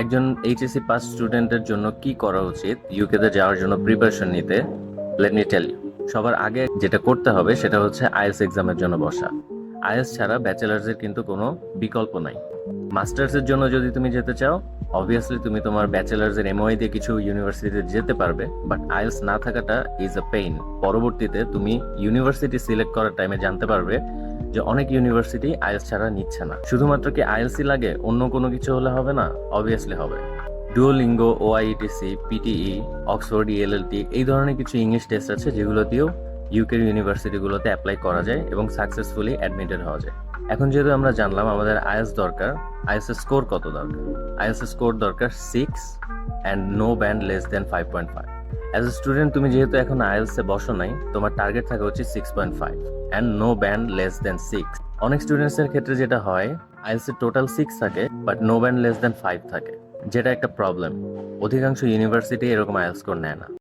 একজন HSC pass স্টুডেন্টের জন্য কি করা উচিত ইউকেতে যাওয়ার জন্য প্রিপারেশন নিতে, লেট মি টেল ইউ। সবার আগে যেটা করতে হবে সেটা হচ্ছে আইএলটিএস এক্সামের জন্য বসা। আইএলটিএস ছাড়া ব্যাচেলার্স এর কিন্তু কোনো বিকল্প নাই। মাস্টার্স এর জন্য যদি তুমি যেতে চাও, অবভিয়াসলি তুমি তোমার ব্যাচেলার্স এর এমওআই দিয়ে কিছু ইউনিভার্সিটিতে যেতে পারবে, বাট আইএলটিএস না থাকাটা ইজ আ পেইন। পরবর্তীতে তুমি ইউনিভার্সিটি সিলেক্ট করার টাইমে জানতে পারবে যে অনেক ইউনিভার্সিটি আইএলটিএস ছাড়া নিচ্ছে না। শুধুমাত্র কি আইএলসি লাগে, অন্য কোনো কিছু হলে হবে না? অবভিয়াসলি হবে। ডুওলিঙ্গো, ওআইইটিসি, পিটিই, অক্সফোর্ড, ইএলএলটি এই ধরনের কিছু ইংলিশ টেস্ট আছে যেগুলো দিয়েও ইউকের ইউনিভার্সিটিগুলোতে অ্যাপ্লাই করা যায় এবং সাকসেসফুলি অ্যাডমিটেড হওয়া যায়। এখন যেহেতু আমরা জানলাম আমাদের আইএলটিএস দরকার, আইএলটিএস এর স্কোর কত দরকার? আইএলটিএস এর স্কোর দরকার 6 and no band less than 5.5। As a student তুমি যেহেতু এখন আইএলটিএস এ বসো নাই, তোমার টার্গেট থাকা উচিত 6.5 and no band less than 6। অনেক স্টুডেন্টস এর ক্ষেত্রে যেটা হয়, আইএলটিএস এর টোটাল 6 থাকে but no band less than 5 থাকে, যেটা একটা প্রবলেম। অধিকাংশ ইউনিভার্সিটি এরকম আইএলটিএস স্কোর নেয় না।